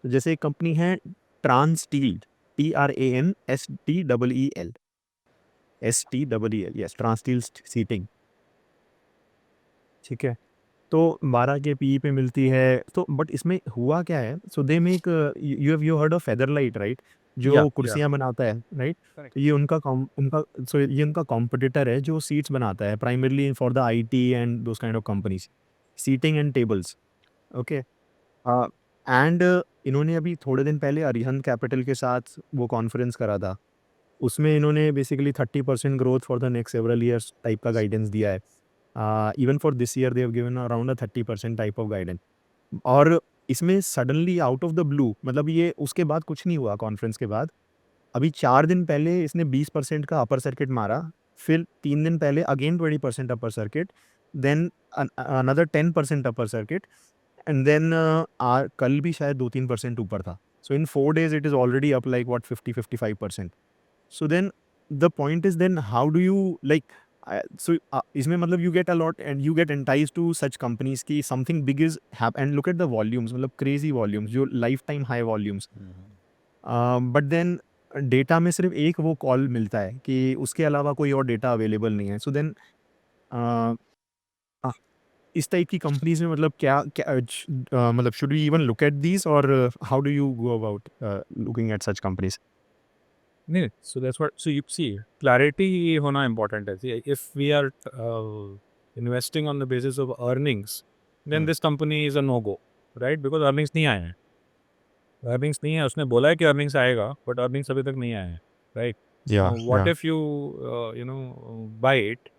तो जैसे एक कंपनी है Transteel, TRANSTEEL, STEEL, yes, Transteel seating, ठीक है। तो 12 के पी पे मिलती है। तो बट इसमें हुआ क्या है, so they make, you heard of Featherlite, right, Yeah, जो yeah. कुर्सियां बनाता है, राइट। Correct. तो ये उनका सो ये उनका कॉम्पिटिटर है जो सीट्स बनाता है primarily for the IT and those kind of companies, seating and tables, okay. And इन्होंने अभी थोड़े दिन पहले अरिहंत कैपिटल के साथ वो कॉन्फ्रेंस करा था। उसमें इन्होंने basically 30% growth for the next several years type का गाइडेंस दिया है। Even for this year they have given around a 30% type of guidance. और इसमें suddenly out of the blue, मतलब ये उसके बाद कुछ नहीं हुआ कॉन्फ्रेंस के बाद, अभी 4 दिन पहले इसने 20% का अपर सर्किट मारा, फिर 3 दिन पहले again 20% upper circuit, then another 10% upper circuit, and then कल भी शायद 2-3% ऊपर था। So in 4 days it is already up like what 50-55%। So then the point is then how do you like, so इसमें मतलब you get a lot and you get entice to such companies की something big is and look at the volumes, मतलब crazy volumes, जो life time high volumes. But then data में सिर्फ एक वो call मिलता है कि उसके अलावा कोई और डेटा अवेलेबल नहीं है। सो देन इस टाइप की कंपनीज में मतलब क्या क्या मतलब should we even look at these, और how do you go about looking at such companies? नहीं, so that's what, so you see, clarity होना important है। See, if we are investing on the basis of earnings, then this company is a no go, right? Because earnings नहीं आए हैं, earnings नहीं है, उसने बोला है कि earnings आएगा, but earnings अभी तक नहीं आए हैं, right? या Now, what या if you buy it?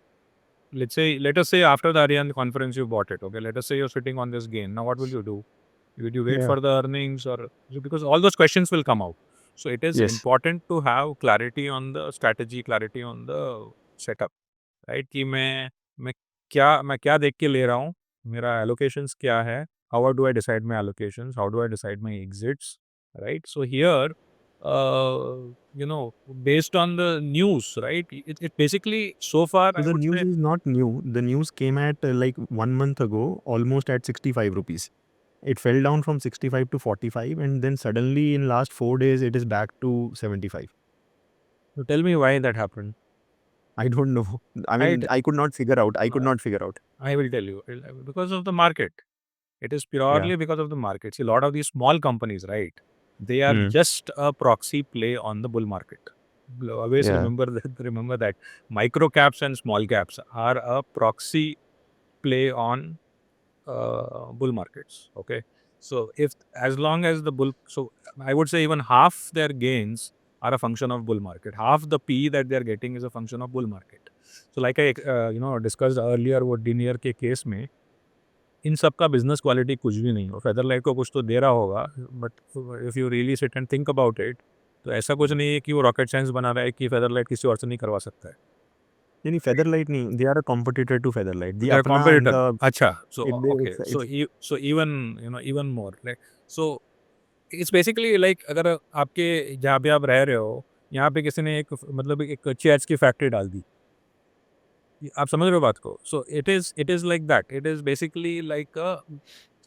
Let us say after the Aryan conference you bought it, okay? Let us say you're sitting on this gain. Now, what will you do? Will you wait या for the earnings, or because all those questions will come out. So it is yes. important to have clarity on the strategy, clarity on the setup, right? कि मैं क्या देख के ले रहा हूँ, मेरा allocations क्या है, how do I decide my allocations, how do I decide my exits, right? So here, based on the news, right? It basically so far So I the would news say. is not new. The news came at like 1 month ago, almost at 65 rupees. It fell down from 65 to 45, and then suddenly in last 4 days it is back to 75. So tell me why that happened. I don't know. I Right? mean, I could not figure out. I could Uh, not figure out. I will tell you. Because of the market. It is Yeah. purely because of the market. See, a lot of these small companies, right? They are Mm. just a proxy play on the bull market. Always Yeah. remember that micro caps and small caps are a proxy play on bull markets. Okay, so if as long as the bull, so I would say even half their gains are a function of bull market. Half the P that they are getting is a function of bull market. So like I discussed earlier, वो डिनियर के case में इन सब का business quality कुछ भी नहीं हो। फेदरलाइट को कुछ तो दे रहा होगा, but if you really sit and think about it, तो ऐसा कुछ नहीं है कि वो रॉकेट साइंस बना रहा है कि फेदरलाइट किसी और से नहीं करवा सकता है। नहीं, फेदरलाइट नहीं, they are a competitor to Featherlite, the they are अपना कॉम्पिटिटर। इनका। अच्छा, so it okay, it's so even even more like, so it's basically like, अगर आपके जहाँ पे आप रह रहे हो, यहाँ पे किसी ने एक मतलब एक चेयर्स की फैक्ट्री डाल दी, आप समझ रहे हो बात को? So it is like that, it is basically like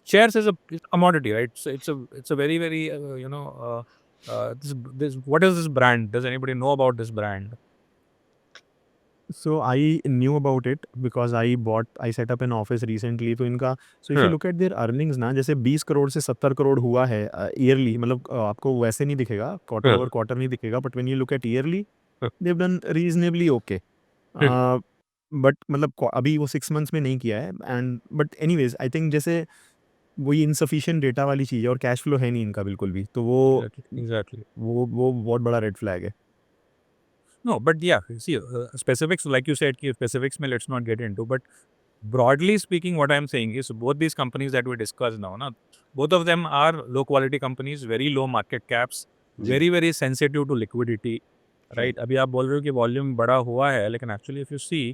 chairs is a commodity, right? So it's a very very this what is this brand? Does anybody know about this brand? So I knew about it because I set up an office recently, तो इनका, so if you Sure. look at their earnings ना, जैसे 20 करोड़ से 70 करोड़ हुआ है yearly, मतलब आपको वैसे नहीं दिखेगा, क्वार्टर Sure. ओवर क्वार्टर नहीं दिखेगा, but when you look at yearly Sure. They've done reasonably okay. Sure. But मतलब अभी वो 6 मंथ्स में नहीं किया है, and but anyways I think जैसे वही इनसफिशिएंट डेटा वाली चीज़ है, और कैश फ्लो है नहीं इनका बिल्कुल भी, तो वो Exactly. Exactly. वो बहुत बड़ा रेड फ्लैग है। No, but yeah, see, specifics, like you said, ki specifics mein let's not get into. But broadly speaking, what I'm saying is both these companies that we discussed now, na, both of them are low quality companies, very low market caps, जी। very very sensitive to liquidity, right? अभी आप बोल रहे हो कि volume बड़ा हुआ है, लेकिन actually if you see,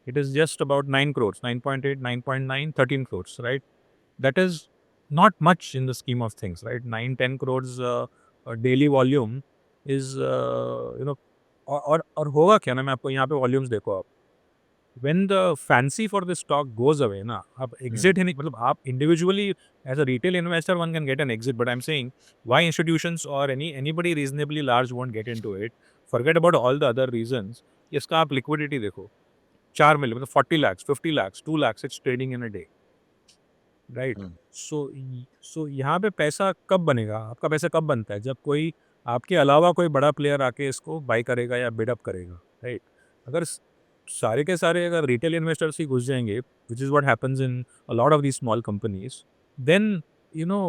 it is just about 9 crores, 9.8, 9.9, 13 crores, right? That is not much in the scheme of things, right? 9-10 crores daily volume is और होगा क्या ना, मैं आपको यहाँ पे वॉल्यूम्स देखो आप, when the fancy for the stock goes away, na, आप exit ही नहीं, मतलब आप individually as a retail investor one can get an exit, but I'm saying why institutions or anybody reasonably large won't get into it. Forget about all the other reasons. इसका आप liquidity देखो, 4 मिल मतलब 40 lakhs, 50 lakhs, 2 lakhs, it's trading in a day, right? हम्म, सो यहाँ पे पैसा कब बनेगा? आपका पैसा कब बनता है? जब कोई आपके अलावा कोई बड़ा प्लेयर आके इसको बाय करेगा या बिड अप करेगा, राइट? अगर सारे के सारे अगर रिटेल इन्वेस्टर्स ही घुस जाएंगे, which is what happens in a lot of these small companies, then you know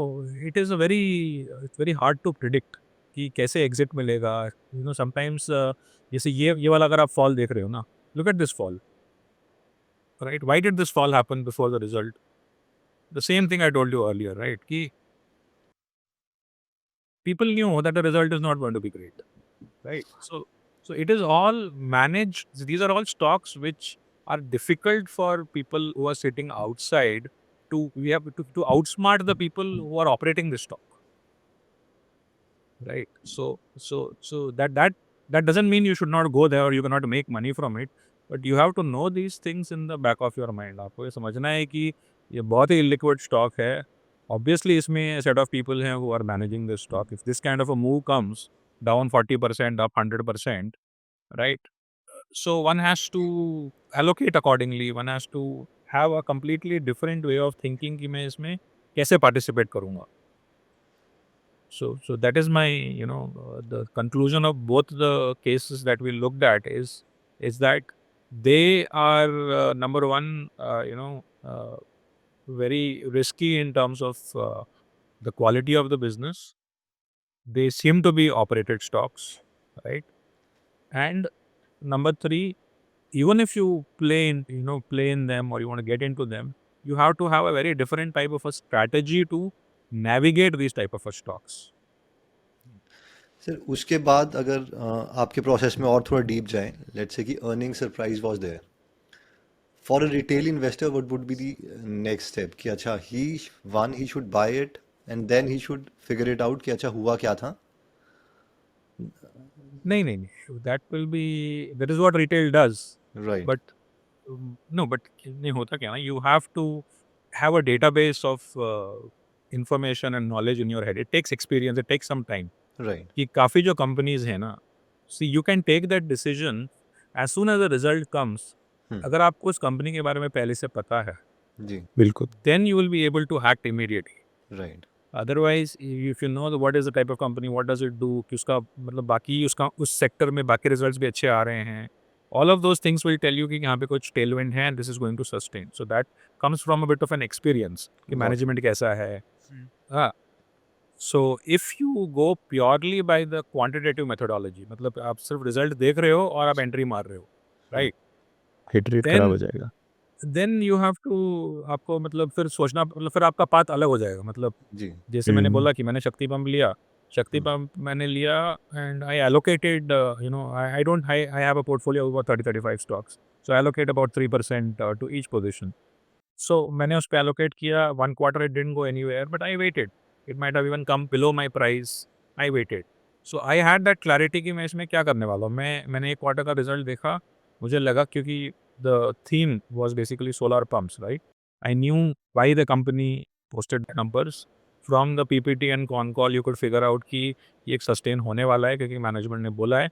it is a very it's very hard to predict कि कैसे एग्जिट मिलेगा। समटाइम्स जैसे ये वाला अगर आप फॉल देख रहे हो ना, look at this fall, right? Why did this fall happen before the result? The same thing I told you earlier, right? Ki people knew that the result is not going to be great, right? So it is all managed. These are all stocks which are difficult for people who are sitting outside to to outsmart the people who are operating the stock, right? So that doesn't mean you should not go there or you cannot make money from it, but you have to know these things in the back of your mind. आपको ये समझना है कि ये बहुत ही illiquid stock है. Obviously इसमें a set of people हैं who are managing this stock. If this kind of a move comes down 40%, up 100%, right? So one has to allocate accordingly. One has to have a completely different way of thinking कि मैं इसमें कैसे participate करूँगा. So that is my, the conclusion of both the cases that we looked at is that they are number one, very risky in terms of the quality of the business. They seem to be operated stocks, right? And number three, even if you play in them or you want to get into them, you have to have a very different type of a strategy to navigate these type of a stocks. Sir उसके बाद अगर आपके process में और थोड़ा deep जाएं, let's say कि earning surprise was there for a retail investor, what would be the next step कि अच्छा he should buy it and then he should figure it out कि अच्छा हुआ क्या था? नहीं, नहीं, नहीं, that is what retail does. Right, But no, but नहीं होता क्या ना, you have to have a database of information and knowledge in your head. It takes experience, it takes some time. Right, कि काफ़ी जो कंपनीज हैं ना, see you can take that decision as soon as the result comes. अगर आपको उस company के बारे में पहले से पता है, जी, बिल्कुल, then you will be able to act immediately. Right, otherwise if you know what is the type of company, what does it do, कि उसका मतलब बाकी उसका उस सेक्टर में बाकी रिजल्ट्स भी अच्छे आ रहे हैं, all of those things will tell you कि यहाँ पे कुछ टेलविंड है and this is going to sustain. So that comes from a bit of an experience कि Got मैनेजमेंट कैसा है. हाँ. So if you go purely by the quantitative methodology, मतलब आप सिर्फ रिजल्ट देख रहे हो और आप एंट्री मार रहे हो, राइट? हिट रेट खराब हो जाएगा. देन यू हैव टू, आपको मतलब फिर सोचना, मतलब फिर आपका पाथ अलग हो जाएगा. मतलब जी, जैसे मैंने हम्म. बोला कि मैंने शक्ति पंप लिया, शक्ति पंप मैंने लिया and I allocated, I don't, I have a portfolio over 30-35 stocks, so I allocate about 3% to each position. So मैंने उस पे एलोकेट किया, 1 quarter it didn't go anywhere, but I waited. It might have even come below my price, I waited. So I had that clarity कि मैं इसमें क्या करने वाला हूँ. मैंने एक क्वार्टर का रिजल्ट देखा, मुझे लगा, क्योंकि the theme was basically solar pumps, right? I knew why the company posted numbers. From the PPT and con call you could figure out कि ये एक सस्टेन होने वाला है क्योंकि मैनेजमेंट ने बोला है,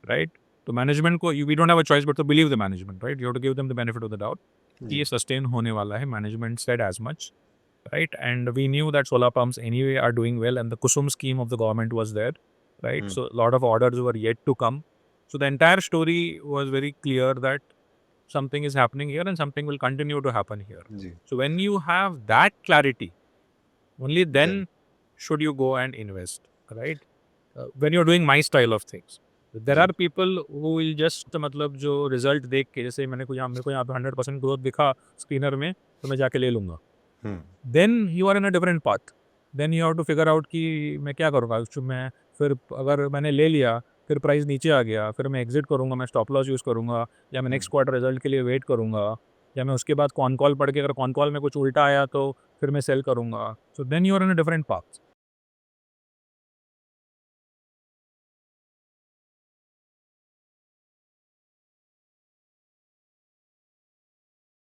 राइट? तो मैनेजमेंट को we don't have a choice but to believe the management, right? You have to give them the benefit of the doubt कि जी, ये सस्टेन होने वाला है. Management said as much, right? And we knew that solar pumps anyway are doing well, and the Kusum scheme of the government was there, right? So a lot of orders were yet to come. So the entire story was very clear that something is happening here and something will continue to happen here. जी, So when you have that clarity, only then Then- should you go and invest, right? When you're doing my style of things. There जी, are people who will just, मतलब जो result देख के, जैसे मेरे को यहाँ पे 100% ग्रोथ दिखा स्क्रीनर में, तो मैं जाके ले लूँगा. Then you are in a different path. Then you have to figure out कि मैं क्या करूँगा. मैं फिर अगर मैंने ले लिया, फिर प्राइस नीचे आ गया, फिर मैं एग्जिट करूँगा, मैं स्टॉप लॉस यूज़ करूँगा, या मैं नेक्स्ट क्वार्टर रिजल्ट के लिए वेट करूँगा, या मैं उसके बाद कॉन कॉल पढ़ के, अगर कॉन कॉल में कुछ उल्टा आया तो फिर मैं सेल करूँगा. So then you are in a different path.